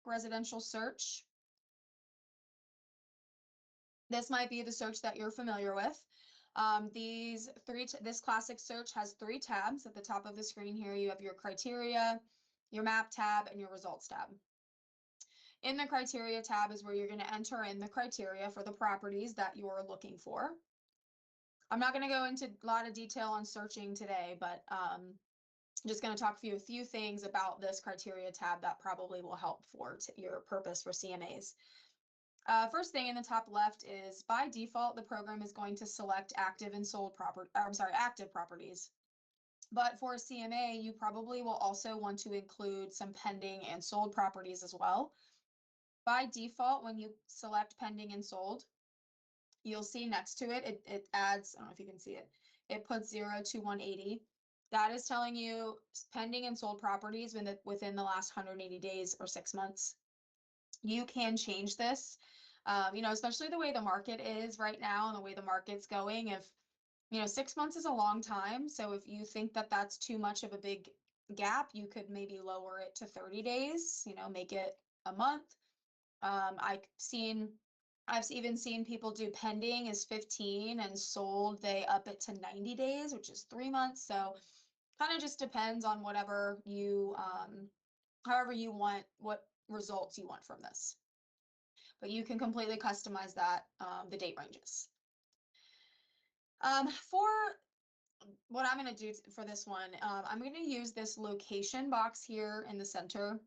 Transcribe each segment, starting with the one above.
residential search. This might be the search that you're familiar with. This classic search has 3 tabs. At the top of the screen here, you have your criteria, your map tab, and your results tab. In the criteria tab is where you're going to enter in the criteria for the properties that you're looking for. I'm not going to go into a lot of detail on searching today, but I'm just going to talk a few things about this criteria tab that probably will help for your purpose for CMAs. First thing in the top left is by default, the program is going to select active and sold active properties. But for a CMA, you probably will also want to include some pending and sold properties as well. By default, when you select pending and sold, you'll see next to it, it adds, I don't know if you can see it, it puts 0 to 180. That is telling you pending and sold properties within the last 180 days or 6 months. You can change this, especially the way the market is right now and the way the market's going. If, 6 months is a long time. So if you think that that's too much of a big gap, you could maybe lower it to 30 days, make it a month. I've even seen people do pending is 15 and sold, they up it to 90 days, which is 3 months. So kind of just depends on whatever you, however you want, what results you want from this. But you can completely customize that, the date ranges. For what I'm going to do for this one, I'm going to use this location box here in the center.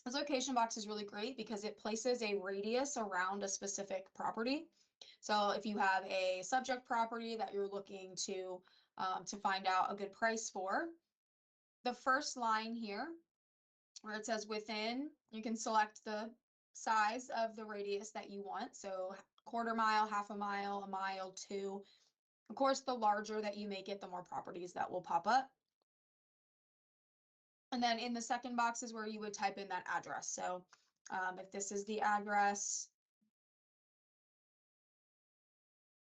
This location box is really great because it places a radius around a specific property. So if you have a subject property that you're looking to find out a good price for, the first line here where it says within, you can select the size of the radius that you want. So 1/4 mile, 1/2 mile, 1 mile, 2. Of course, the larger that you make it, the more properties that will pop up. And then in the second box is where you would type in that address. So if this is the address,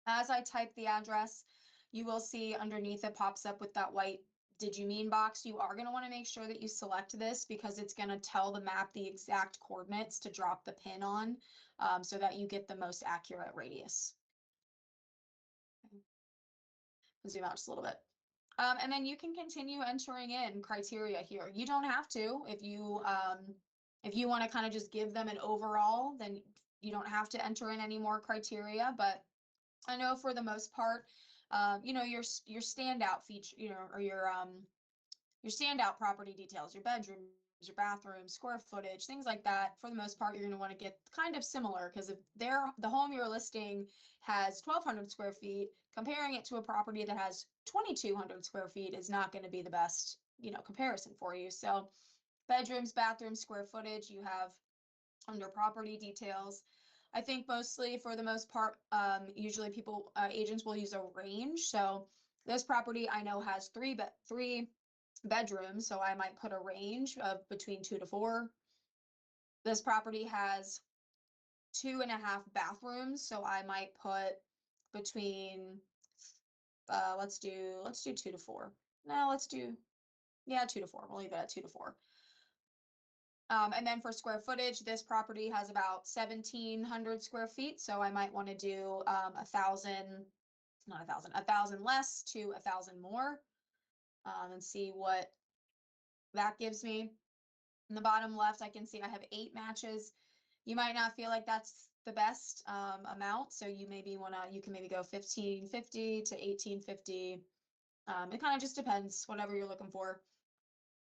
as I type the address, you will see underneath it pops up with that white "Did you mean" box. You are going to want to make sure that you select this because it's going to tell the map the exact coordinates to drop the pin on, so that you get the most accurate radius. Okay. Zoom out just a little bit. And then you can continue entering in criteria here. You don't have to. If you want to kind of just give them an overall, then you don't have to enter in any more criteria. But I know for the most part, your standout feature, or your standout property details, your bedrooms, your bathrooms, square footage, things like that. For the most part, you're going to want to get kind of similar, because if the home you're listing has 1,200 square feet, comparing it to a property that has 2,200 square feet is not going to be the best, comparison for you. So bedrooms, bathrooms, square footage, you have under property details. I think mostly, for the most part, usually agents will use a range. So this property I know has three bedrooms, so I might put a range of between 2 to 4. This property has 2.5 bathrooms, so I might put between let's do 2 to 4. No, let's do 2 to 4. We'll leave it at 2 to 4. And then for square footage, this property has about 1,700 square feet, so I might want to do 1,000 less to 1,000 more, and see what that gives me. In the bottom left, I can see I have 8 matches. You might not feel like that's the best amount, so you can maybe go 1,550 to 1,850. It kind of just depends, whatever you're looking for.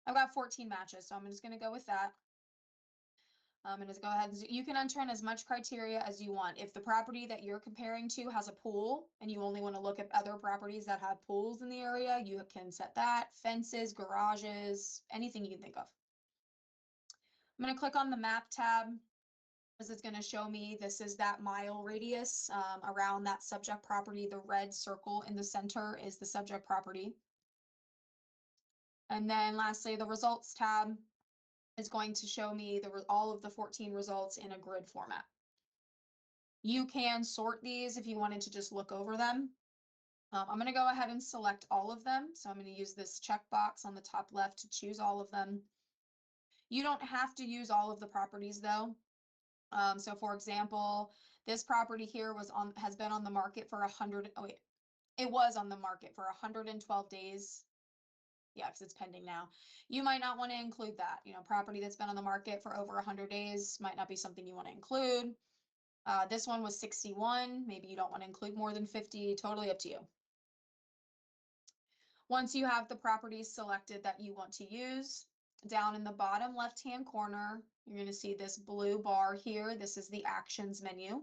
I've got 14 matches, so I'm just going to go with that. And just go ahead and you can enter in as much criteria as you want. If the property that you're comparing to has a pool and you only want to look at other properties that have pools in the area, you can set that. Fences, garages, anything you can think of. I'm going to click on the map tab. This is going to show me this is that mile radius around that subject property. The red circle in the center is the subject property. And then lastly, the results tab is going to show me all of the 14 results in a grid format. You can sort these if you wanted to just look over them. I'm going to go ahead and select all of them. So I'm going to use this checkbox on the top left to choose all of them. You don't have to use all of the properties though. So for example, this property here has been on the market for 100, oh wait, it was on the market for 112 days. Yeah, because it's pending now. You might not want to include that. Property that's been on the market for over 100 days might not be something you want to include. This one was 61. Maybe you don't want to include more than 50. Totally up to you. Once you have the properties selected that you want to use, down in the bottom left-hand corner, you're going to see this blue bar here. This is the actions menu.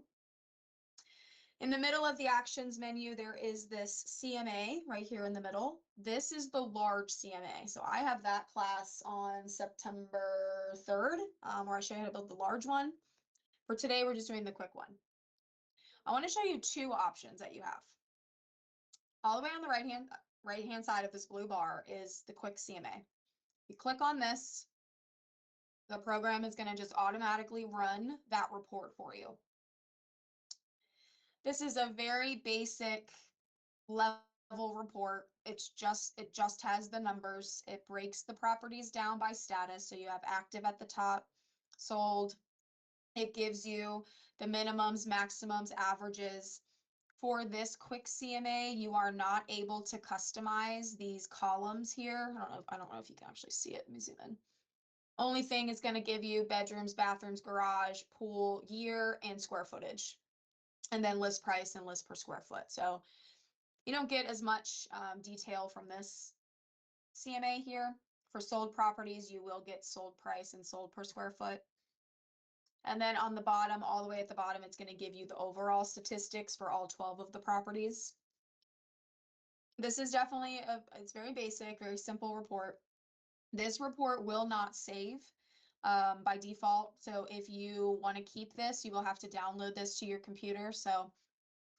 In the middle of the actions menu, there is this CMA right here in the middle. This is the large CMA. So I have that class on September 3rd, where I show you how to build the large one. For today, we're just doing the quick one. I want to show you two options that you have. All the way on the right-hand side of this blue bar is the quick CMA. You click on this, the program is going to just automatically run that report for you. This is a very basic level report. It just has the numbers. It breaks the properties down by status. So you have active at the top, sold. It gives you the minimums, maximums, averages. For this quick CMA, you are not able to customize these columns here. I don't know if you can actually see it. Let me zoom in. Only thing is going to give you bedrooms, bathrooms, garage, pool, year, and square footage. And then list price and list per square foot. So you don't get as much detail from this CMA here. For sold properties, you will get sold price and sold per square foot. And then on the bottom, all the way at the bottom, it's going to give you the overall statistics for all 12 of the properties. This is definitely it's very basic, very simple report. This report will not save by default. So if you want to keep this, you will have to download this to your computer. So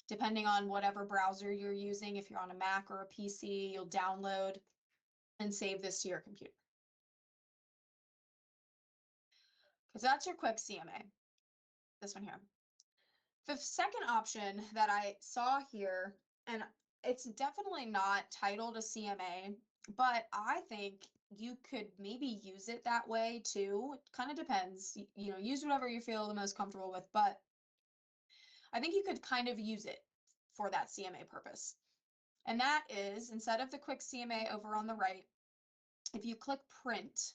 depending on whatever browser you're using, if you're on a Mac or a PC, you'll download and save this to your computer. Because that's your quick CMA, this one here. The second option that I saw here, and it's definitely not titled a CMA, but I think you could maybe use it that way too. It kind of depends, use whatever you feel the most comfortable with, but I think you could kind of use it for that CMA purpose. And that is, instead of the quick CMA over on the right, if you click print,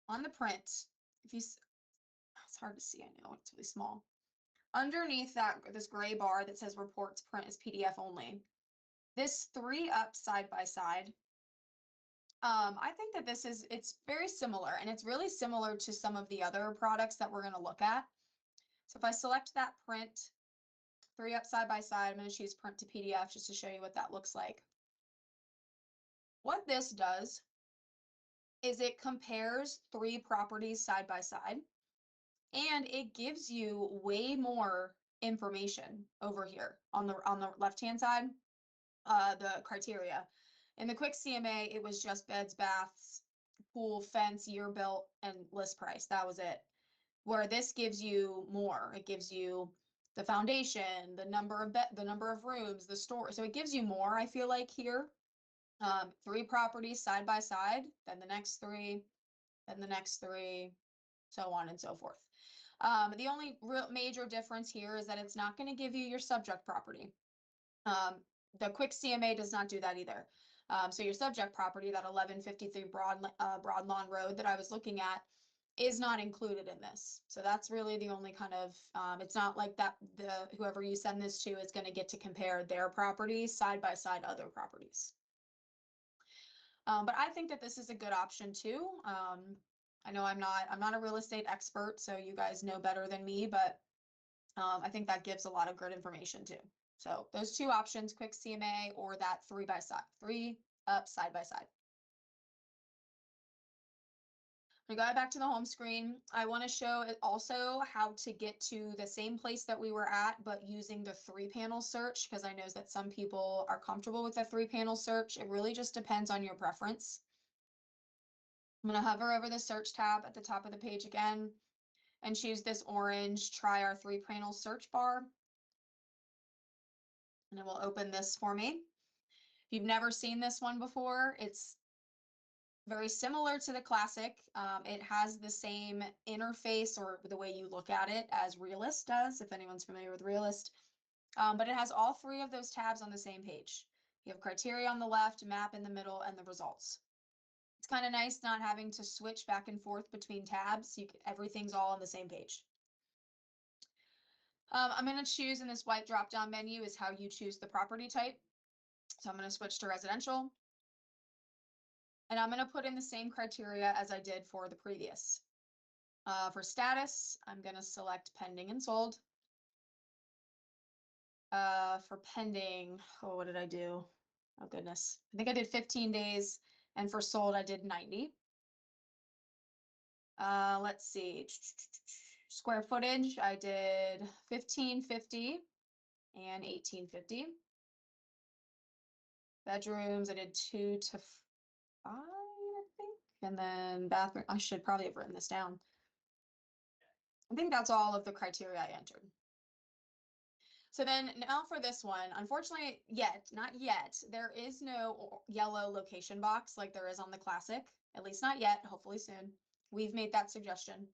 on the print, it's hard to see, I know, it's really small. Underneath this gray bar that says reports print is PDF only, this 3 up side by side, I think that it's very similar, and it's really similar to some of the other products that we're going to look at. So if I select that print, 3 up side by side, I'm going to choose print to PDF just to show you what that looks like. What this does is it compares 3 properties side by side, and it gives you way more information over here on the left-hand side, the criteria. In the quick CMA, it was just beds, baths, pool, fence, year built, and list price. That was it. Where this gives you more. It gives you the foundation, the number of rooms, the store. So it gives you more, I feel like, here. 3 properties side by side, then the next 3, then the next 3, so on and so forth. The only real major difference here is that it's not going to give you your subject property. The quick CMA does not do that either. So your subject property, that 1153 Broad Lawn Road that I was looking at, is not included in this. So that's really the only kind of, it's not like that whoever you send this to is going to get to compare their properties side by side other properties. But I think that this is a good option too. I know I'm not a real estate expert, so you guys know better than me, but I think that gives a lot of good information too. So those 2 options, quick CMA or that 3 up side by side. We go back to the home screen. I want to show also how to get to the same place that we were at, but using the 3-panel search, because I know that some people are comfortable with the 3-panel search. It really just depends on your preference. I'm going to hover over the search tab at the top of the page again and choose this orange, try our 3-panel search bar. And it will open this for me. If you've never seen this one before, it's very similar to the classic. It has the same interface or the way you look at it as Realist does, if anyone's familiar with Realist. But it has all three of those tabs on the same page. You have criteria on the left, map in the middle, and the results. It's kind of nice not having to switch back and forth between tabs. Everything's all on the same page. I'm going to choose in this white drop-down menu is how you choose the property type. So I'm going to switch to residential. And I'm going to put in the same criteria as I did for the previous. For status, I'm going to select pending and sold. For pending, oh, what did I do? Oh, goodness. I think I did 15 days. And for sold, I did 90. Let's see. Square footage, I did 1550 and 1850. Bedrooms, I did 2 to 5, I think. And then bathroom, I should probably have written this down. I think that's all of the criteria I entered. So then now for this one, unfortunately, not yet, there is no yellow location box like there is on the classic, at least not yet, hopefully soon. We've made that suggestion.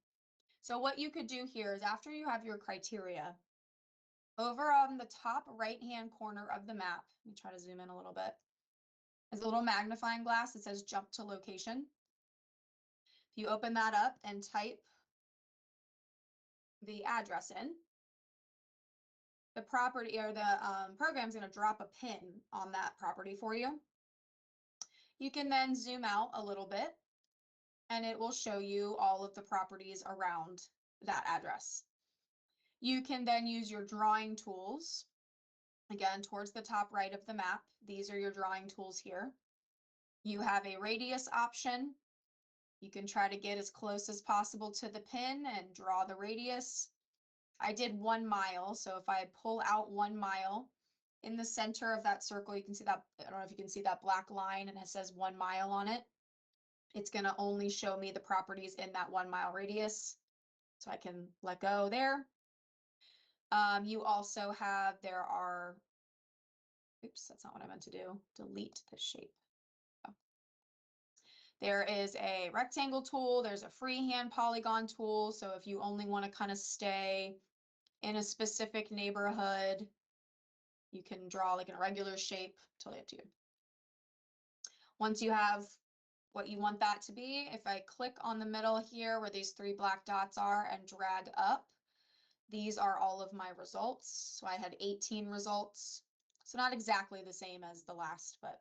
So what you could do here is after you have your criteria, over on the top right-hand corner of the map, let me try to zoom in a little bit, is a little magnifying glass that says jump to location. If you open that up and type the address in, the property or the program is going to drop a pin on that property for you. You can then zoom out a little bit and it will show you all of the properties around that address. You can then use your drawing tools. Again, towards the top right of the map, these are your drawing tools here. You have a radius option. You can try to get as close as possible to the pin and draw the radius. I did 1 mile, so if I pull out 1 mile, in the center of that circle, you can see that, I don't know if you can see that black line and it says 1 mile on it. It's going to only show me the properties in that 1 mile radius. So I can let go there. You also have, oops, that's not what I meant to do. Delete the shape. Oh. There is a rectangle tool. There's a freehand polygon tool. So if you only want to kind of stay in a specific neighborhood, you can draw like an irregular shape, totally up to you. Once you have what you want that to be, if I click on the middle here where these 3 black dots are and drag up, these are all of my results. So I had 18 results. So not exactly the same as the last, but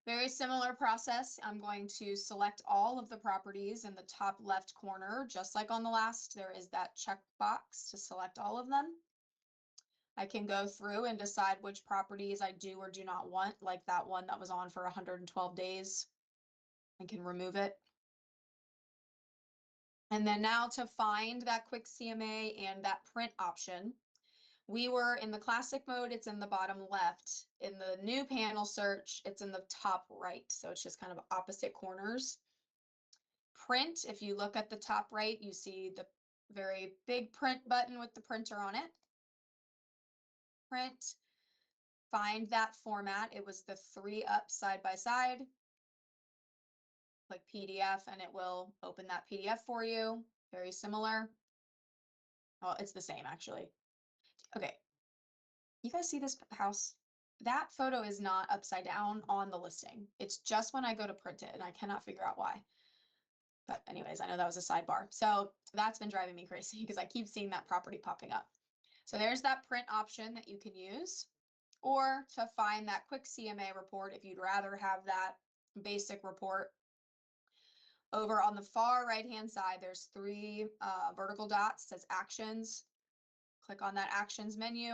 very similar process. I'm going to select all of the properties in the top left corner, just like on the last, there is that checkbox to select all of them. I can go through and decide which properties I do or do not want, like that one that was on for 112 days. I can remove it. And then now to find that quick CMA and that print option, we were in the classic mode, it's in the bottom left. In the new panel search, it's in the top right. So it's just kind of opposite corners. Print, if you look at the top right, you see the very big print button with the printer on it. Print, find that format. It was the 3 up side by side. Click PDF and it will open that PDF for you. Very similar. Well, it's the same actually. Okay. You guys see this house? That photo is not upside down on the listing. It's just when I go to print it and I cannot figure out why. But anyways, I know that was a sidebar. So that's been driving me crazy because I keep seeing that property popping up. So there's that print option that you can use, or to find that quick CMA report if you'd rather have that basic report. Over on the far right-hand side, there's 3 vertical dots, it says actions. Click on that actions menu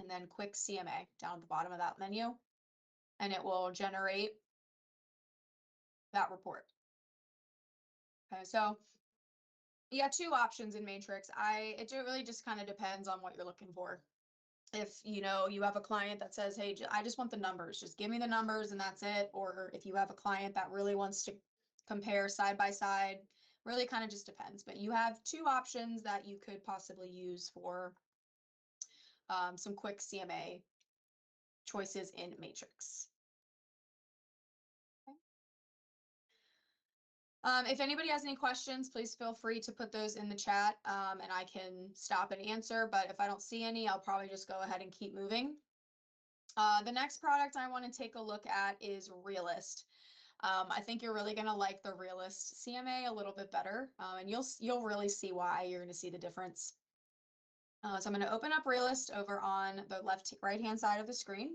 and then quick CMA down at the bottom of that menu, and it will generate that report. Okay, so you got 2 options in Matrix. It really just kind of depends on what you're looking for. If you have a client that says, hey, I just want the numbers, just give me the numbers and that's it. Or if you have a client that really wants to compare side by side, really kind of just depends. But you have 2 options that you could possibly use for some quick CMA choices in Matrix. Okay. If anybody has any questions, please feel free to put those in the chat, and I can stop and answer. But if I don't see any, I'll probably just go ahead and keep moving. The next product I want to take a look at is Realist. I think you're really going to like the Realist CMA a little bit better, and you'll really see why. You're going to see the difference. So I'm going to open up Realist over on the right-hand side of the screen.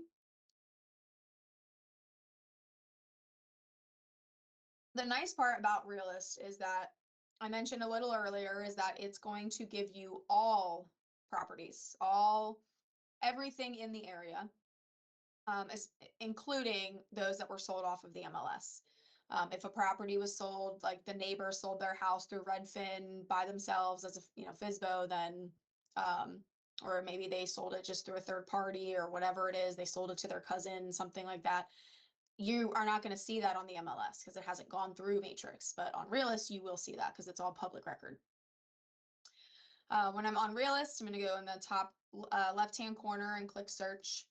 The nice part about Realist is that I mentioned a little earlier is that it's going to give you all properties, everything in the area, including those that were sold off of the MLS. If a property was sold, like the neighbor sold their house through Redfin by themselves as a FSBO, then or maybe they sold it just through a third party or whatever it is, they sold it to their cousin, something like that. You are not going to see that on the MLS because it hasn't gone through Matrix, but on Realist, you will see that because it's all public record. When I'm on Realist, I'm going to go in the top left-hand corner and click search.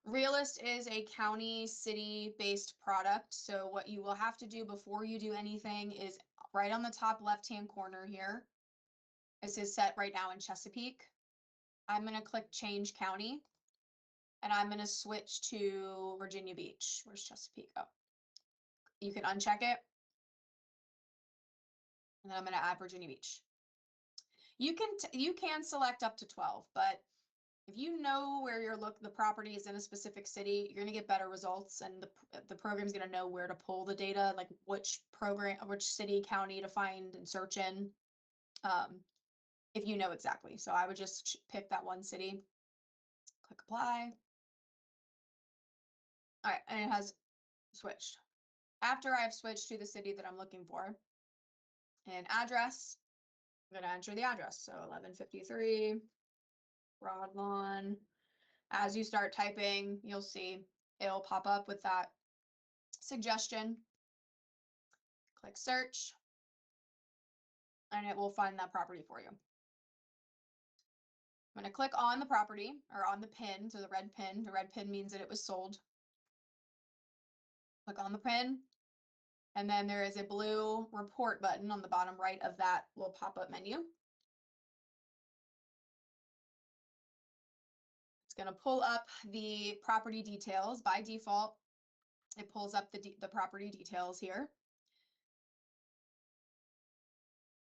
Realist is a county city-based product. So what you will have to do before you do anything is right on the top left-hand corner here. This is set right now in Chesapeake. I'm going to click change county. And I'm going to switch to Virginia Beach. Where's Chesapeake? Oh, you can uncheck it. And then I'm going to add Virginia Beach. You can select up to 12, but if you know where the property is in a specific city, you're going to get better results, and the program's going to know where to pull the data, like which city, county to find and search in, if you know exactly. So I would just pick that one city, click apply. All right, and it has switched. After I've switched to the city that I'm looking for, and address, I'm going to enter the address. So 1153 Broadlawn. As you start typing, you'll see it'll pop up with that suggestion. Click search, and it will find that property for you. I'm going to click on the property, or on the pin, so the red pin. The red pin means that it was sold. Click on the pin, and then there is a blue report button on the bottom right of that little pop-up menu. It's going to pull up the property details. By default, it pulls up the property details here.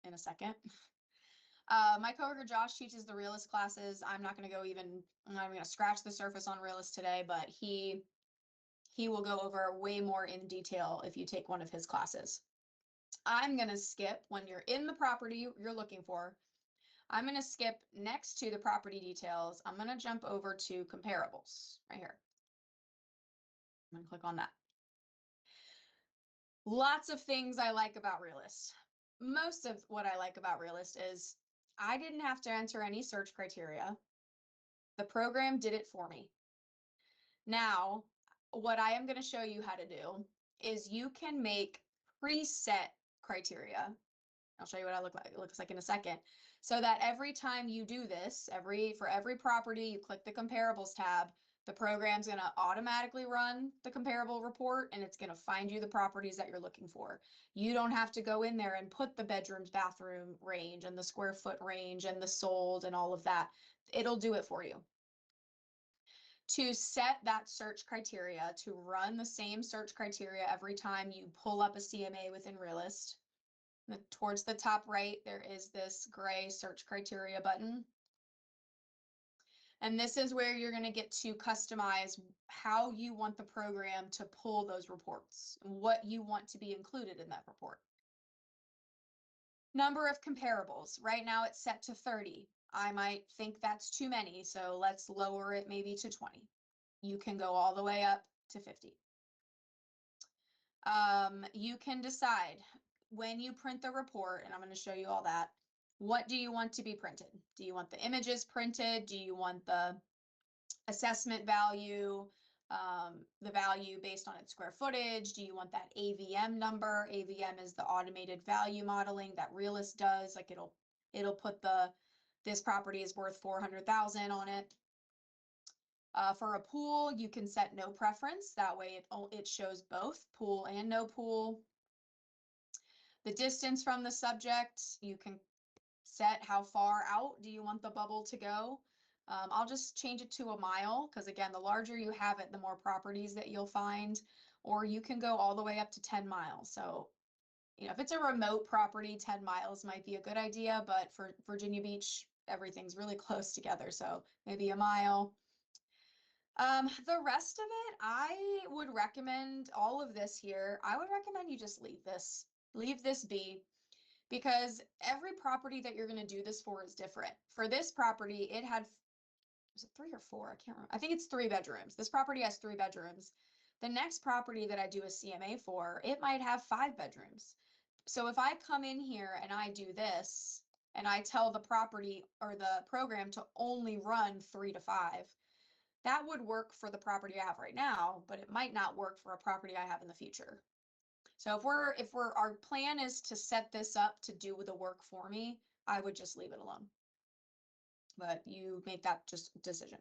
In a second. My coworker Josh teaches the Realist classes. I'm not going to scratch the surface on Realist today, but he will go over way more in detail if you take one of his classes. I'm going to skip when you're in the property you're looking for. I'm going to skip next to the property details. I'm going to jump over to comparables right here. I'm going to click on that. Lots of things I like about Realist. Most of what I like about Realist is I didn't have to enter any search criteria. The program did it for me. Now, what I am going to show you how to do is you can make preset criteria. I'll show you what it looks like in a second. So that every time you do this, for every property, you click the comparables tab, the program's going to automatically run the comparable report, and it's going to find you the properties that you're looking for. You don't have to go in there and put the bedrooms, bathroom range and the square foot range and the sold and all of that. It'll do it for you. To set that search criteria, to run the same search criteria every time you pull up a CMA within Realist, towards the top right, there is this gray search criteria button. And this is where you're going to get to customize how you want the program to pull those reports, what you want to be included in that report. Number of comparables. Right now it's set to 30. I might think that's too many, so let's lower it maybe to 20. You can go all the way up to 50. You can decide when you print the report, and I'm going to show you all that. What do you want to be printed? Do you want the images printed? Do you want the assessment value, the value based on its square footage? Do you want that AVM number? AVM is the automated value modeling that Realist does. Like it'll put this property is worth 400,000 on it. For a pool, you can set no preference. That way it shows both pool and no pool. The distance from the subject, you can set how far out do you want the bubble to go. I'll just change it to a mile because again, the larger you have it, the more properties that you'll find, or you can go all the way up to 10 miles. So, if it's a remote property, 10 miles might be a good idea, but for Virginia Beach, everything's really close together. So maybe a mile. The rest of it, I would recommend all of this here. I would recommend you just leave this be, because every property that you're going to do this for is different. For this property, it had, was it 3 or 4? I can't remember. I think it's 3 bedrooms. This property has 3 bedrooms. The next property that I do a CMA for, it might have 5 bedrooms. So if I come in here and I do this, and I tell the property or the program to only run 3 to 5, that would work for the property I have right now, but it might not work for a property I have in the future. So if our plan is to set this up to do the work for me, I would just leave it alone. But you make that just decision.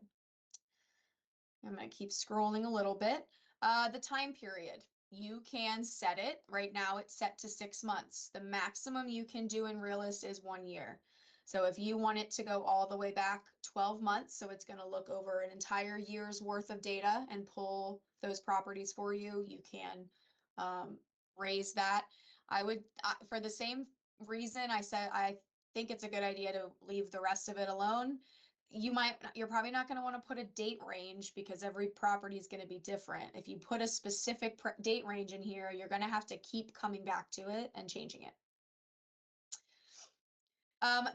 I'm going to keep scrolling a little bit. The time period, you can set it. Right now it's set to 6 months. The maximum you can do in Realist is 1 year. So if you want it to go all the way back 12 months, so it's going to look over an entire year's worth of data and pull those properties for you, you can raise that. I would, for the same reason I said, I think it's a good idea to leave the rest of it alone. You're probably not going to want to put a date range because every property is going to be different. If you put a specific date range in here, you're going to have to keep coming back to it and changing it.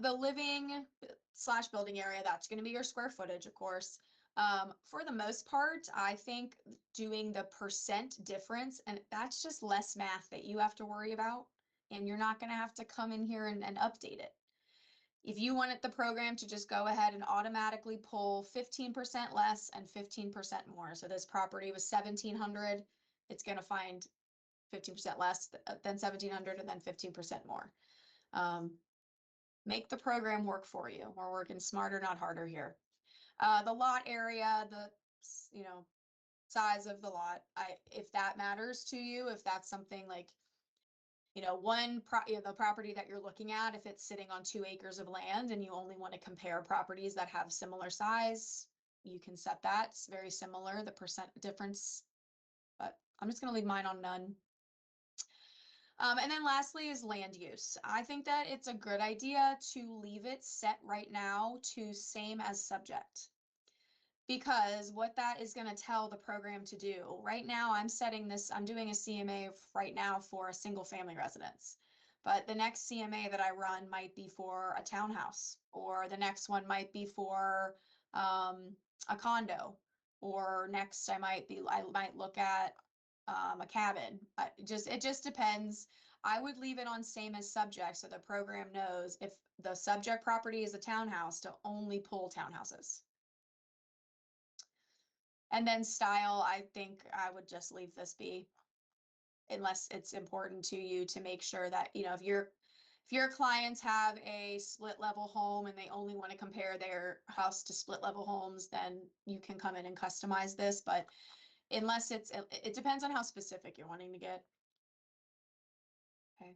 The living / building area, that's going to be your square footage, of course. For the most part, I think doing the percent difference, and that's just less math that you have to worry about, and you're not going to have to come in here and update it. If you wanted the program to just go ahead and automatically pull 15% less and 15% more, so this property was 1,700, it's going to find 15% less than 1,700 and then 15% more. Make the program work for you. We're working smarter, not harder here. The lot area, the size of the lot, if that matters to you, if that's something like, the property that you're looking at, if it's sitting on 2 acres of land and you only want to compare properties that have similar size, you can set that. It's very similar, the percent difference, but I'm just going to leave mine on none. And then lastly is land use. I think that it's a good idea to leave it set right now to same as subject, because what that is going to tell the program to do. Right now, I'm doing a CMA right now for a single family residence, but the next CMA that I run might be for a townhouse, or the next one might be for a condo, or next I might look at a cabin. It just depends. I would leave it on same as subject so the program knows if the subject property is a townhouse to only pull townhouses. And then style, I think I would just leave this be, unless it's important to you to make sure that, if your clients have a split level home and they only want to compare their house to split level homes, then you can come in and customize this. But unless it depends on how specific you're wanting to get. Okay.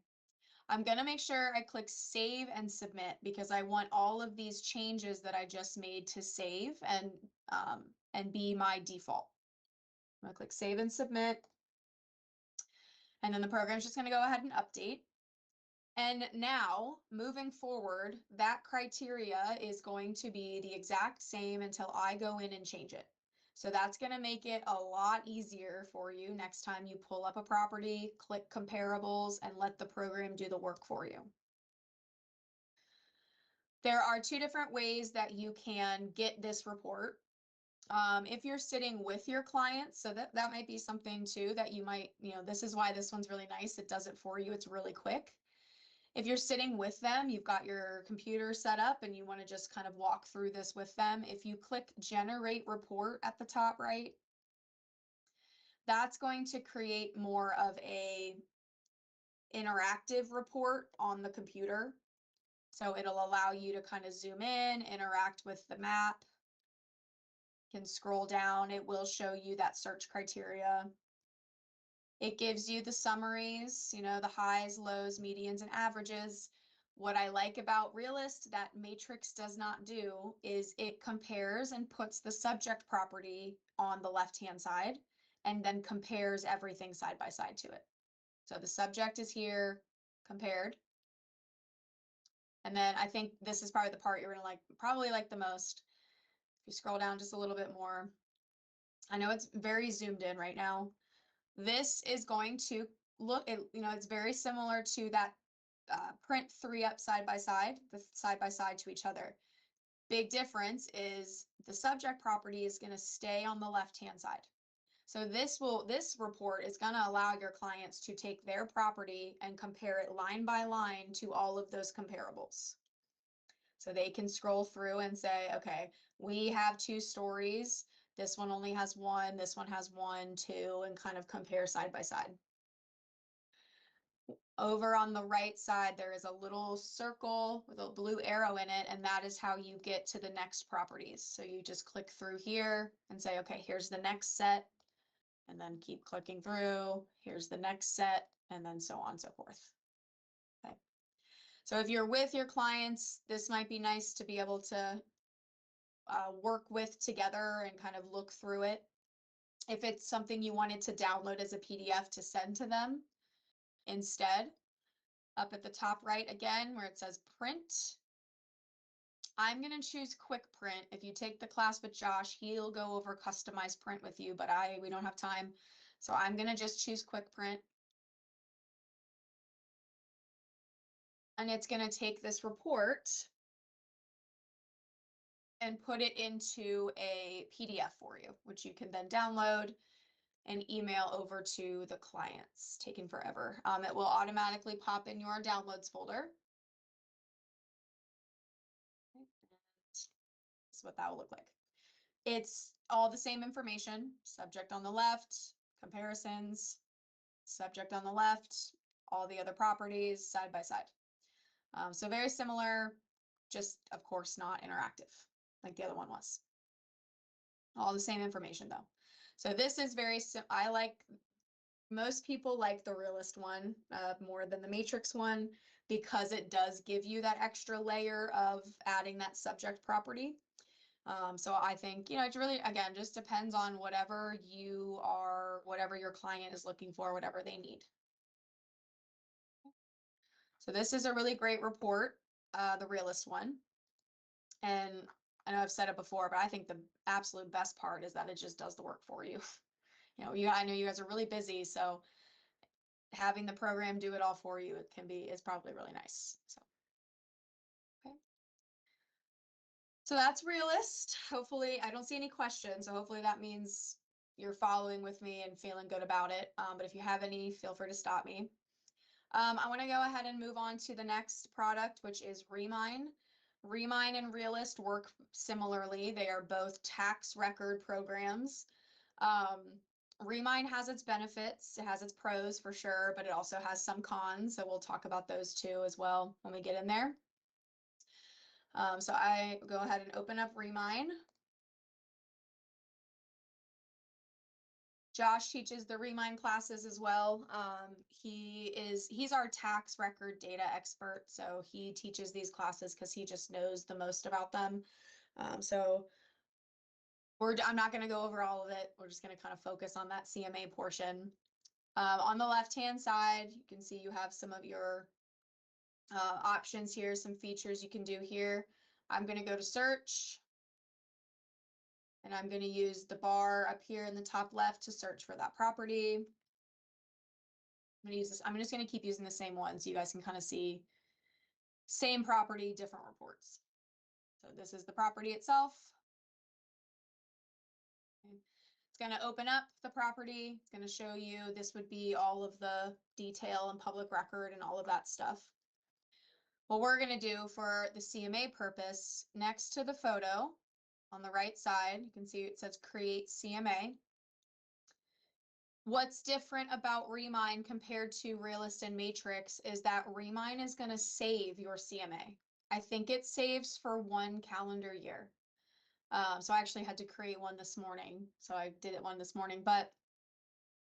I'm going to make sure I click save and submit because I want all of these changes that I just made to save and be my default. I'm going to click save and submit. And then the program's just going to go ahead and update. And now, moving forward, that criteria is going to be the exact same until I go in and change it. So that's going to make it a lot easier for you next time you pull up a property, click comparables, and let the program do the work for you. There are 2 different ways that you can get this report. If you're sitting with your clients, so that might be something too that you might, this is why this one's really nice. It does it for you. It's really quick. If you're sitting with them, you've got your computer set up and you want to just kind of walk through this with them. If you click generate report at the top right, that's going to create more of a interactive report on the computer. So it'll allow you to kind of zoom in, interact with the map. You can scroll down. It will show you that search criteria. It gives you the summaries, you know, the highs, lows, medians, and averages. What I like about Realist that Matrix does not do is it compares and puts the subject property on the left-hand side and then compares everything side by side to it. So the subject is here compared. And then I think this is probably the part you're gonna probably like the most. If you scroll down just a little bit more, I know it's very zoomed in right now. This is going to look, it's very similar to that print 3 up side by side to each other. Big difference is the subject property is going to stay on the left-hand side. So this report is going to allow your clients to take their property and compare it line by line to all of those comparables. So they can scroll through and say, okay, we have 2 stories. This one only has 1, this one has 1, 2, and kind of compare side by side. Over on the right side, there is a little circle with a blue arrow in it, and that is how you get to the next properties. So you just click through here and say, okay, here's the next set, and then keep clicking through. Here's the next set, and then so on and so forth. Okay. So if you're with your clients, this might be nice to be able to work with together and kind of look through it. If it's something you wanted to download as a PDF to send to them instead, up at the top right again where it says print, I'm going to choose quick print. If you take the class with Josh, he'll go over customized print with you, but we don't have time. So I'm going to just choose quick print. And it's going to take this report and put it into a PDF for you, which you can then download and email over to the clients. Taking forever. It will automatically pop in your downloads folder. Okay. This is what that will look like. It's all the same information, subject on the left, comparisons, subject on the left, all the other properties side by side. So very similar, just of course not interactive like the other one was. All the same information though. So this is most people like the Realist one more than the Matrix one because it does give you that extra layer of adding that subject property. So I think, it really, again, just depends on whatever your client is looking for, whatever they need. So this is a really great report, the Realist one. And I know I've said it before, but I think the absolute best part is that it just does the work for you. I know you guys are really busy, so having the program do it all for you, is probably really nice. So, okay. So that's Realist. Hopefully, I don't see any questions, so hopefully that means you're following with me and feeling good about it. But if you have any, feel free to stop me. I want to go ahead and move on to the next product, which is Remine. Remine and Realist work similarly. They are both tax record programs. Remine has its benefits, it has its pros for sure, but it also has some cons. So we'll talk about those too as well when we get in there. So I go ahead and open up Remine. Josh teaches the Remine classes as well. He's our tax record data expert. So he teaches these classes because he just knows the most about them. So I'm not going to go over all of it. We're just going to kind of focus on that CMA portion. On the left-hand side, you can see you have some of your options here, some features you can do here. I'm going to go to search. And I'm going to use the bar up here in the top left to search for that property. I'm going to use this. I'm just going to keep using the same one so you guys can kind of see same property, different reports. So this is the property itself. Okay. It's going to open up the property. It's going to show you, this would be all of the detail and public record and all of that stuff. What we're going to do for the CMA purpose, next to the photo on the right side, you can see it says create CMA. What's different about Remine compared to Realist and Matrix is that Remine is going to save your CMA. I think it saves for 1 calendar year. So I actually had to create one this morning. So I did one this morning, but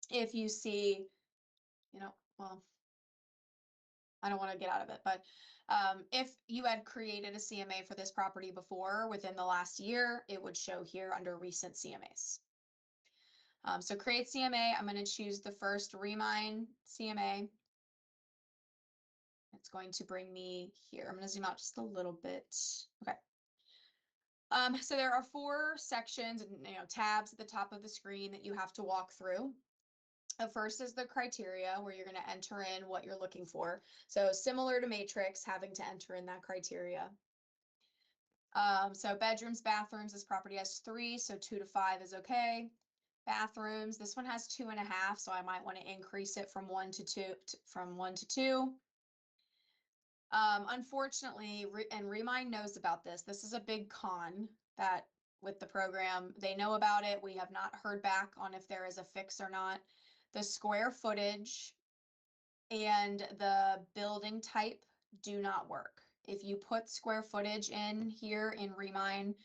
if you see, well, I don't want to get out of it, but if you had created a CMA for this property before within the last year, it would show here under recent CMAs. So create CMA, I'm going to choose the first Remine CMA. It's going to bring me here. I'm going to zoom out just a little bit. Okay. So there are 4 sections and tabs at the top of the screen that you have to walk through. First is the criteria where you're going to enter in what you're looking for. So similar to Matrix, having to enter in that criteria. So bedrooms, bathrooms, this property has 3, so 2 to 5 is okay. Bathrooms, this one has 2.5, so I might want to increase it from 1 to 2, from 1 to 2. Unfortunately, and Remind knows about this. This is a big con that with the program, they know about it. We have not heard back on if there is a fix or not. The square footage and the building type do not work. If you put square footage in here in Remind,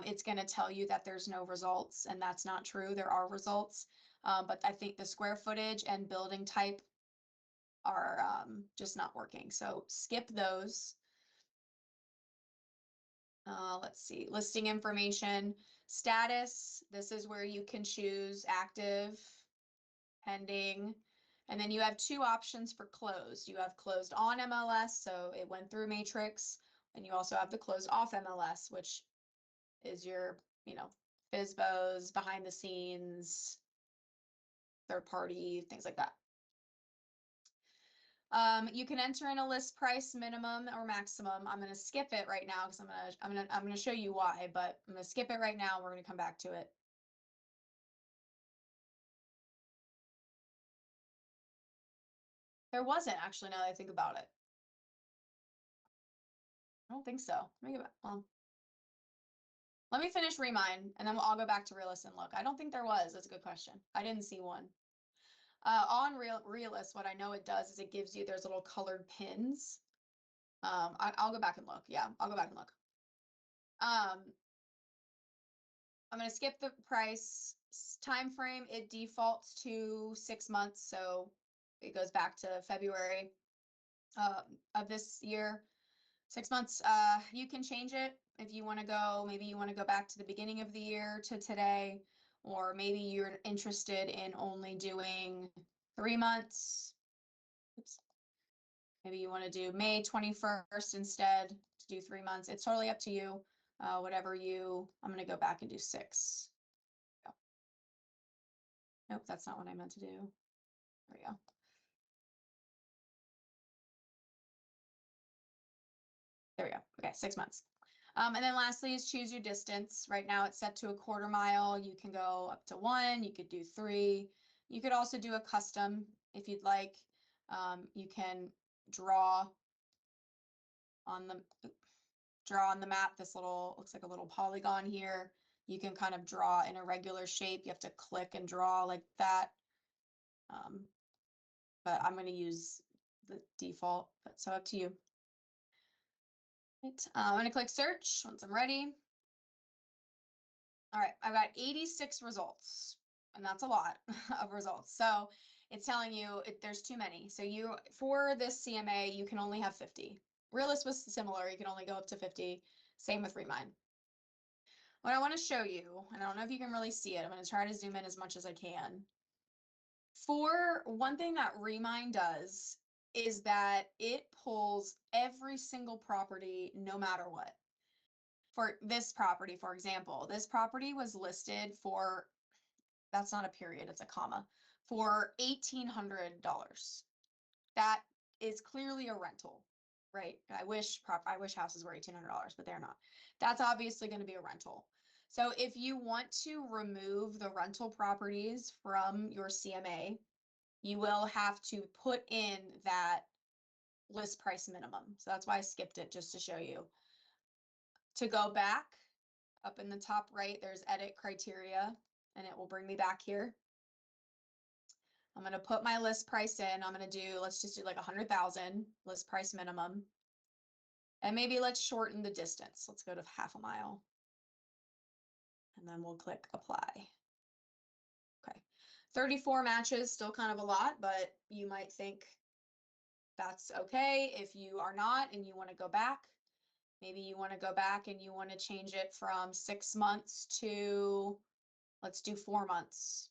it's going to tell you that there's no results, and that's not true. There are results, but I think the square footage and building type are just not working. So skip those. Let's see, listing information, status. This is where you can choose active, pending, and then you have 2 options for closed. You have closed on MLS, so it went through Matrix, and you also have the closed off MLS, which is your, FSBOs, behind the scenes, third party, things like that. You can enter in a list price minimum or maximum. I'm going to skip it right now because I'm going to show you why, but I'm going to skip it right now. We're going to come back to it. There wasn't actually, now that I think about it. I don't think so. Let me go back. Let me finish Remind, and then I'll go back to Realist and look. I don't think there was. That's a good question. I didn't see one. On Realist, what I know it does is it gives you, there's little colored pins. I'll go back and look. Yeah, I'll go back and look. I'm going to skip the price time frame. It defaults to 6 months, so it goes back to February of this year. 6 months. You can change it if you want to go. Maybe you want to go back to the beginning of the year to today, or maybe you're interested in only doing 3 months. Oops. Maybe you want to do May 21st instead to do 3 months. It's totally up to you. Whatever I'm going to go back and do 6. Go. Nope, that's not what I meant to do. There we go. There we go. Okay, 6 months. And then lastly is choose your distance. Right now it's set to a 1/4 mile. You can go up to 1, you could do 3. You could also do a custom if you'd like. You can draw on the map. This looks like a little polygon here. You can kind of draw in a regular shape. You have to click and draw like that. But I'm going to use the default, but so up to you. Right. I'm going to click search once I'm ready. All right, I've got 86 results, and that's a lot of results. So it's telling you there's too many. So for this CMA, you can only have 50. Realist was similar. You can only go up to 50. Same with Remind. What I want to show you, and I don't know if you can really see it. I'm going to try to zoom in as much as I can. For one thing that Remind does is that it pulls every single property no matter what. For this property, for example, this property was listed for, that's not a period, it's a comma, for $1,800. That is clearly a rental, right? I wish houses were $1,800, but they're not. That's obviously going to be a rental. So if you want to remove the rental properties from your CMA, you will have to put in that list price minimum. So that's why I skipped it, just to show you. To go back, up in the top right, there's edit criteria, and it will bring me back here. I'm going to put my list price in. I'm going to do, let's just do like 100,000 list price minimum. And maybe let's shorten the distance. Let's go to 1/2 mile. And then we'll click apply. Okay. 34 matches, still kind of a lot, but you might think that's okay. If you are not and you want to go back, maybe you want to go back and you want to change it from 6 months to, let's do 4 months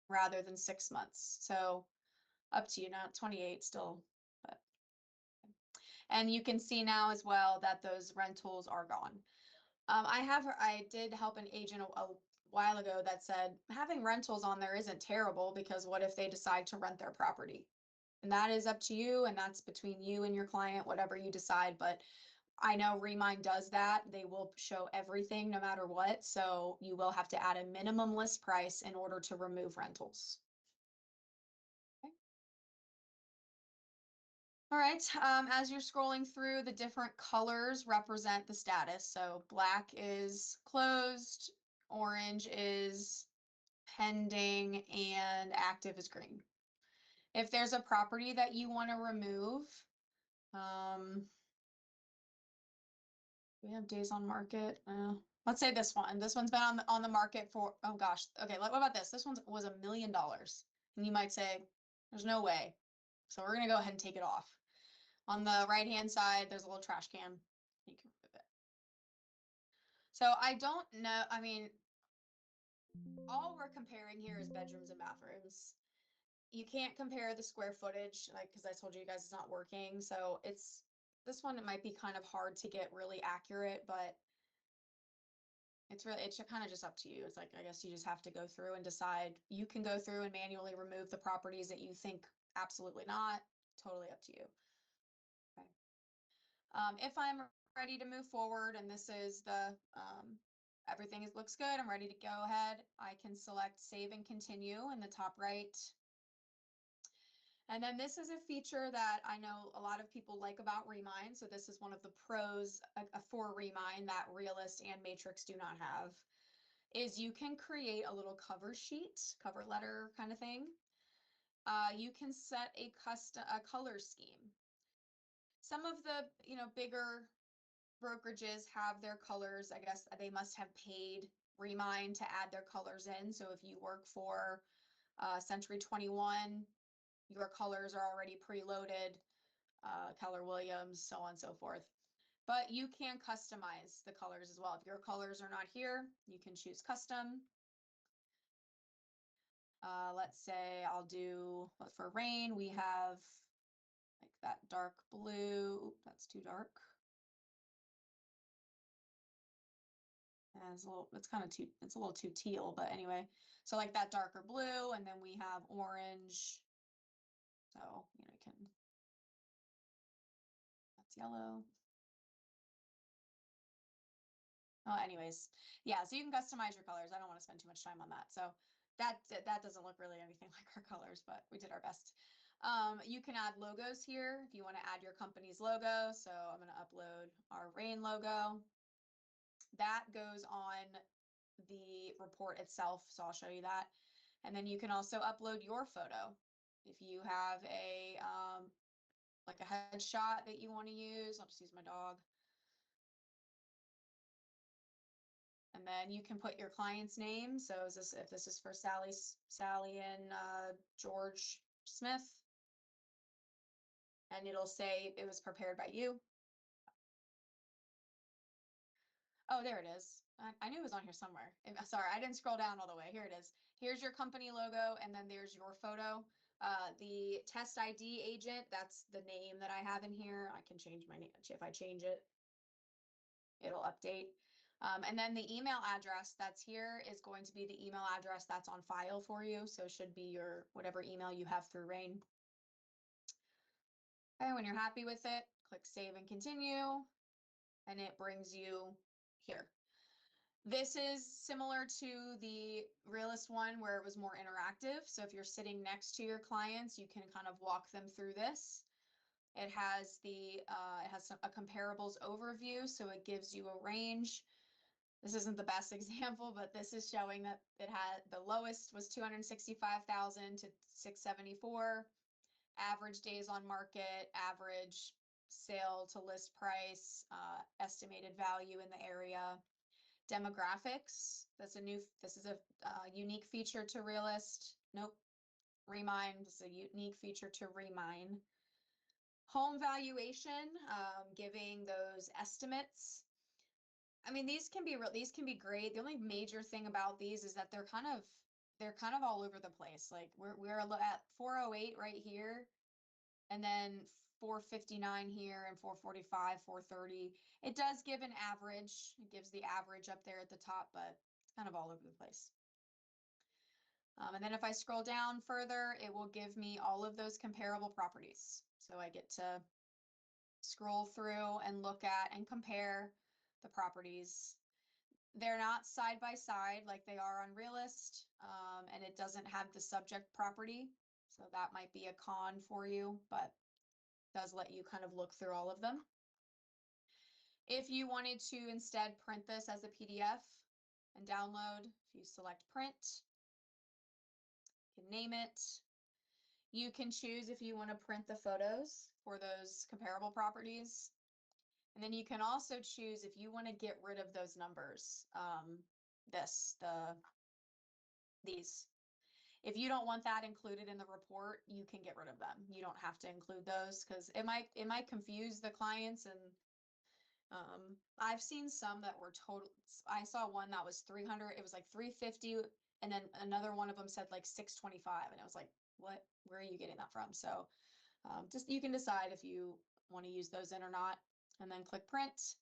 rather than 6 months. So up to you, not 28 still, but. And you can see now as well that those rentals are gone. I did help an agent a while ago that said having rentals on there isn't terrible, because what if they decide to rent their property? And that is up to you, and that's between you and your client, whatever you decide. But I know Remind does that. They will show everything no matter what. So you will have to add a minimum list price in order to remove rentals. Okay. All right, as you're scrolling through, the different colors represent the status. So black is closed, orange is pending, and active is green. If there's a property that you want to remove, we have days on market. Let's say this one. This one's been on the market for, oh gosh. Okay, what about this? This one was $1 million. And you might say, there's no way. So we're gonna go ahead and take it off. On the right-hand side, there's a little trash can. You can remove it. So I don't know, I mean, all we're comparing here is bedrooms and bathrooms. You can't compare the square footage, like, because I told you guys it's not working. So this one, it might be kind of hard to get really accurate, but it's kind of just up to you. It's like, I guess you just have to go through and decide. You can go through and manually remove the properties that you think absolutely not. Totally up to you. Okay. If I'm ready to move forward and this is the, everything looks good, I'm ready to go ahead, I can select save and continue in the top right. And then this is a feature that I know a lot of people like about Remind. So this is one of the pros for Remind that Realist and Matrix do not have, is you can create a little cover sheet, cover letter kind of thing. You can set a color scheme. Some of the, bigger brokerages have their colors. I guess they must have paid Remind to add their colors in. So if you work for Century 21, your colors are already preloaded, Keller Williams, so on and so forth. But you can customize the colors as well. If your colors are not here, you can choose custom. Let's say I'll do, for rain, we have like that dark blue. Oop, that's too dark. It's a little too teal, but anyway. So like that darker blue, and then we have orange. So, that's yellow. Oh, anyways, yeah, so you can customize your colors. I don't want to spend too much time on that. So that doesn't look really anything like our colors, but we did our best. You can add logos here if you want to add your company's logo. So I'm going to upload our rain logo. That goes on the report itself, so I'll show you that. And then you can also upload your photo. If you have a like a headshot that you want to use, I'll just use my dog. And then you can put your client's name. So if this is for Sally and George Smith, and it'll say it was prepared by you. Oh, there it is. I knew it was on here somewhere. Sorry, I didn't scroll down all the way. Here it is. Here's your company logo, and then there's your photo. The test ID agent, that's the name that I have in here. I can change my name. If I change it, it'll update. And then the email address that's here is going to be the email address that's on file for you. So it should be your whatever email you have through Rain. Okay, when you're happy with it, click save and continue, and it brings you here. This is similar to the Realist one where it was more interactive. So if you're sitting next to your clients, you can kind of walk them through this. It has a comparables overview, so it gives you a range. This isn't the best example, but this is showing that it had the lowest was 265,000 to 674. Average days on market, average sale to list price, estimated value in the area. Demographics, this is a unique feature to Realist. Nope, Remine. This is a unique feature to Remine. Home valuation, giving those estimates. I mean, these can be great. The only major thing about these is that they're kind of all over the place. Like we're at 408 right here, and then 459 here, and 445, 430. It does give an average. It gives the average up there at the top, but it's kind of all over the place. And then if I scroll down further, it will give me all of those comparable properties. So I get to scroll through and look at and compare the properties. They're not side by side like they are on Realist, and it doesn't have the subject property. So that might be a con for you, but it does let you kind of look through all of them. If you wanted to instead print this as a PDF and download, if you select print, you can name it. You can choose if you want to print the photos for those comparable properties. And then you can also choose if you want to get rid of those numbers, these. If you don't want that included in the report, you can get rid of them. You don't have to include those because it might confuse the clients. And I've seen some that were total. I saw one that was 300. It was like 350, and then another one of them said like 625, and I was like, what? Where are you getting that from? So just you can decide if you want to use those in or not, and then click print,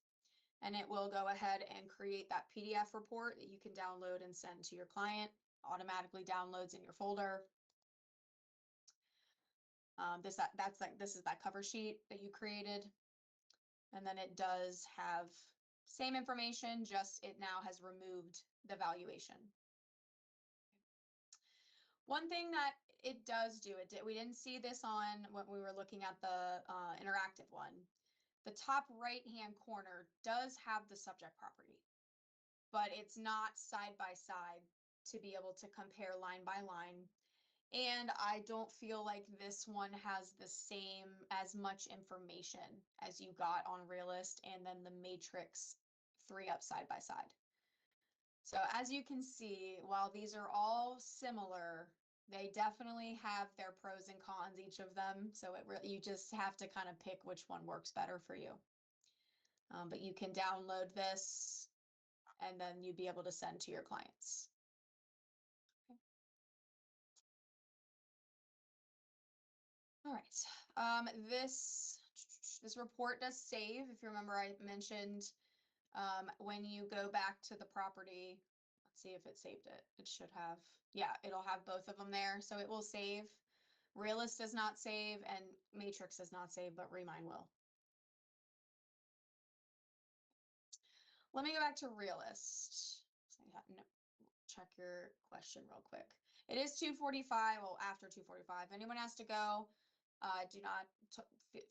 and it will go ahead and create that PDF report that you can download and send to your client. Automatically downloads in your folder. This is that cover sheet that you created, and then it does have same information, just it now has removed the valuation. One thing that it does do, we didn't see this on when we were looking at the interactive one. The top right-hand corner does have the subject property, but it's not side by side to be able to compare line by line. And I don't feel like this one has the same as much information as you got on Realist and then the Matrix 3-up side by side. So as you can see, while these are all similar, they definitely have their pros and cons, each of them. So you just have to kind of pick which one works better for you. But you can download this and then you'd be able to send to your clients. Okay. All right. This report does save. If you remember, I mentioned when you go back to the property, let's see if it saved it. It should have. Yeah, it'll have both of them there. So it will save. Realist does not save and Matrix does not save, but Remine will. Let me go back to Realist. No, check your question real quick. It is 2:45. Well, after 2:45. If anyone has to go, do not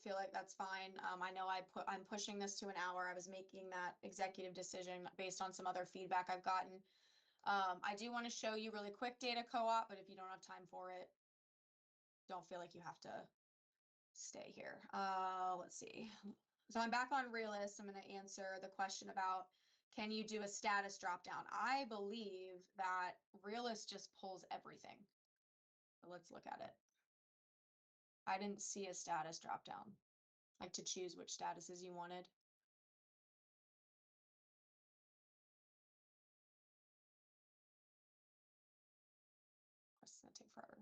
feel like that's fine. I know I'm pushing this to an hour. I was making that executive decision based on some other feedback I've gotten. I do want to show you really quick data co-op, but if you don't have time for it, don't feel like you have to stay here. Let's see. So I'm back on Realist. I'm going to answer the question about, can you do a status dropdown? I believe that Realist just pulls everything. So let's look at it. I didn't see a status dropdown, like to choose which statuses you wanted. It's going to take forever.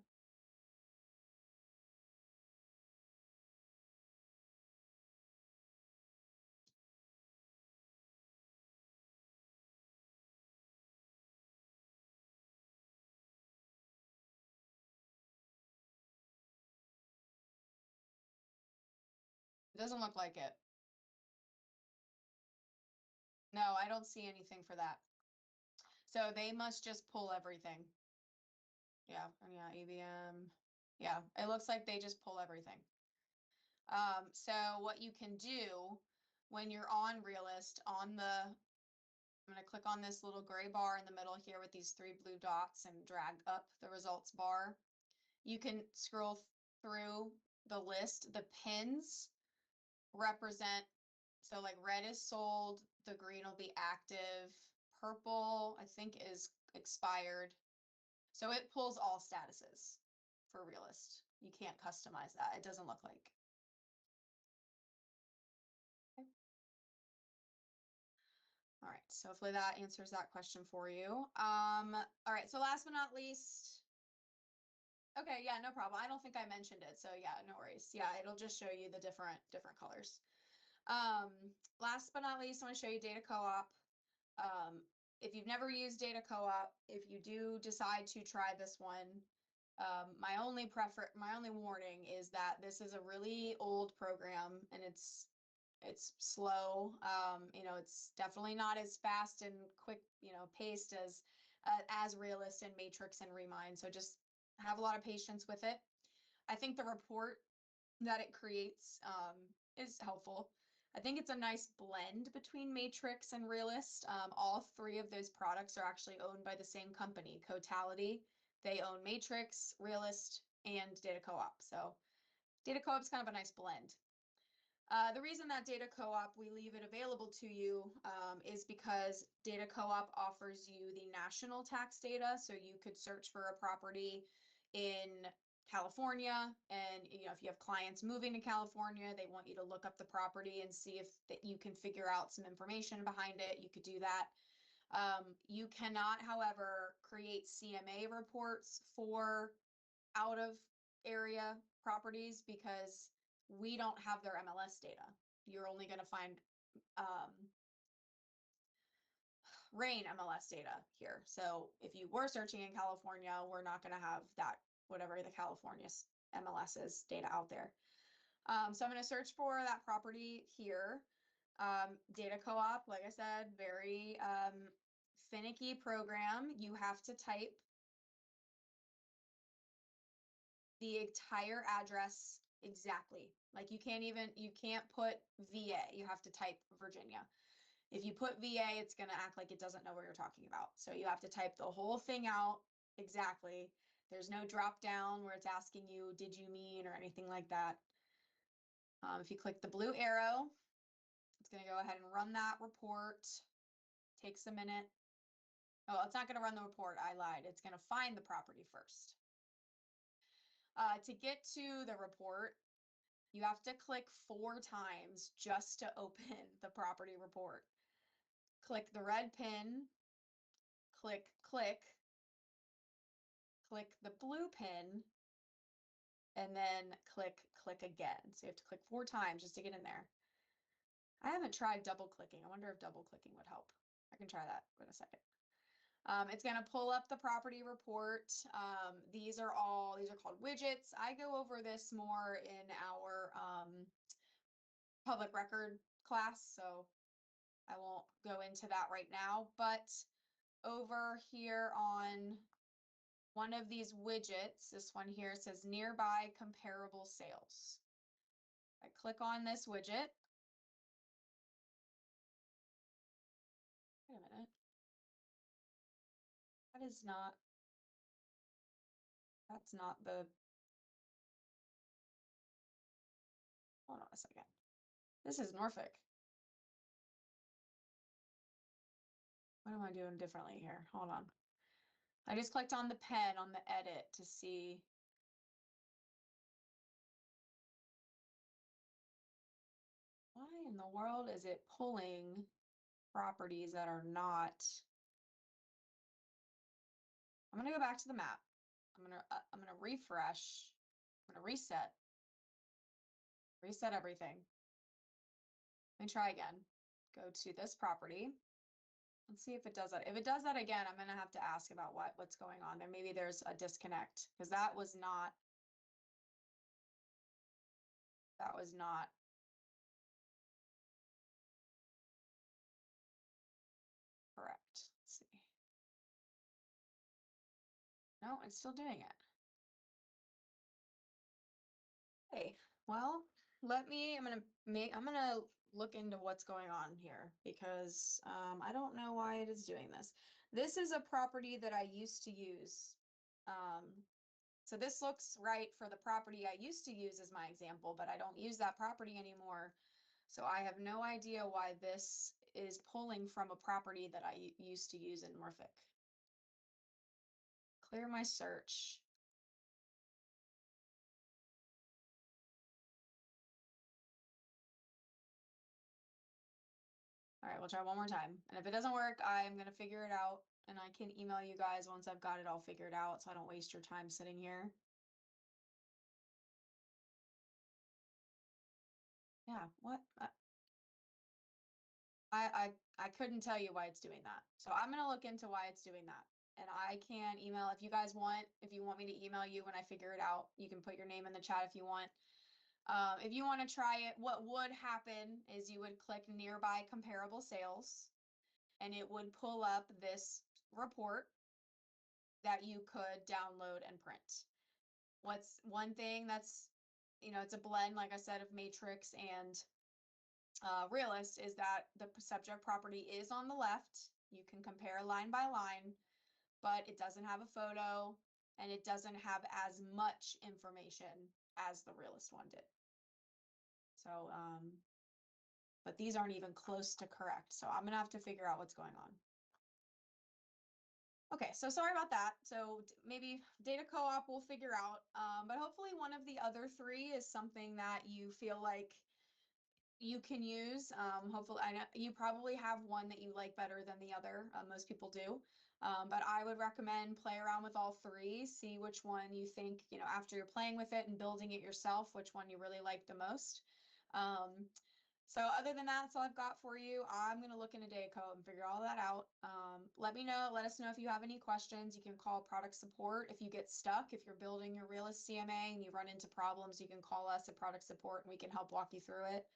It doesn't look like it. No, I don't see anything for that. So they must just pull everything. Yeah, EVM. Yeah, it looks like they just pull everything. So what you can do when you're on Realist, I'm going to click on this little gray bar in the middle here with these 3 blue dots and drag up the results bar. You can scroll through the list. The pins represent, so like red is sold, the green will be active, purple I think is expired. So it pulls all statuses. for realist. You can't customize that. It doesn't look like. Okay. All right, so hopefully that answers that question for you. All right, so last but not least, okay, yeah, no problem. I don't think I mentioned it, so yeah, no worries. Yeah, it'll just show you the different colors. Last but not least, I want to show you data co-op. If you've never used data co-op, if you do decide to try this one, my only warning is that this is a really old program and it's slow. It's definitely not as fast and quick, paced as Realist and Matrix and Remind. So just have a lot of patience with it. I think the report that it creates is helpful. I think it's a nice blend between Matrix and Realist. All three of those products are actually owned by the same company, Cotality. They own Matrix, Realist, and Data Co-op. So Data Co-op is kind of a nice blend. The reason that Data Co-op, we leave it available to you is because Data Co-op offers you the national tax data. So you could search for a property in California, and if you have clients moving to California, they want you to look up the property and see if that you can figure out some information behind it. You could do that. You cannot, however, create CMA reports for out of area properties because we don't have their MLS data. You're only going to find RAIN MLS data here. So if you were searching in California, we're not going to have that, whatever the California MLS's data out there. So I'm going to search for that property here. Data Co-op, like I said, very finicky program. You have to type the entire address exactly. Like you can't put VA. You have to type Virginia. If you put VA, it's going to act like it doesn't know what you're talking about. So you have to type the whole thing out exactly. There's no drop down where it's asking you, did you mean, or anything like that. If you click the blue arrow, it's going to go ahead and run that report. Takes a minute. Oh, it's not going to run the report. I lied. It's going to find the property first. To get to the report, you have to click 4 times just to open the property report. Click the red pin, click, click the blue pin, and then click again. So you have to click 4 times just to get in there. I haven't tried double clicking. I wonder if double clicking would help. I can try that in a second. It's going to pull up the property report. These are called widgets. I go over this more in our public record class, so I won't go into that right now. But over here on one of these widgets, this one here says nearby comparable sales. I click on this widget. Wait a minute. That's not the, hold on a second. This is Norfolk. What am I doing differently here? Hold on. I just clicked on the pen on the edit to see. Why in the world is it pulling properties that are not? I'm going to go back to the map. I'm going to refresh. I'm going to reset everything. Let me try again. Go to this property. Let's see if it does that. If it does that again, I'm going to have to ask about what's going on there. Maybe there's a disconnect because that was not correct. Let's see. No, it's still doing it. Hey, well, I'm gonna look into what's going on here because I don't know why it is doing this. This is a property that I used to use. So this looks right for the property I used to use as my example, but I don't use that property anymore. So I have no idea why this is pulling from a property that I used to use in Norfolk. Clear my search. we'll try one more time. And if it doesn't work, I'm gonna figure it out, and I can email you guys once I've got it all figured out, so I don't waste your time sitting here. Yeah, what? I couldn't tell you why it's doing that. So I'm gonna look into why it's doing that. And I can email if you guys want, if you want me to email you when I figure it out, you can put your name in the chat if you want. If you want to try it, what would happen is you would click nearby comparable sales and it would pull up this report that you could download and print. What's one thing that's, it's a blend, like I said, of Matrix and Realist, is that the subject property is on the left. You can compare line by line, but it doesn't have a photo and it doesn't have as much information as the Realist one did. So, but these aren't even close to correct. So I'm gonna have to figure out what's going on. Okay, so sorry about that. So maybe data co-op we'll figure out, but hopefully one of the other three is something that you feel like you can use. Hopefully, I know you probably have one that you like better than the other. Most people do. But I would recommend play around with all three, see which one you think, after you're playing with it and building it yourself, which one you really like the most. So other than that, that's all I've got for you. I'm going to look into data code and figure all that out. Let us know if you have any questions. You can call product support if you get stuck. If you're building your Realist CMA and you run into problems, you can call us at product support and we can help walk you through it.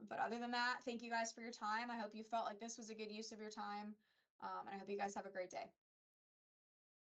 But other than that, thank you guys for your time. I hope you felt like this was a good use of your time. And I hope you guys have a great day.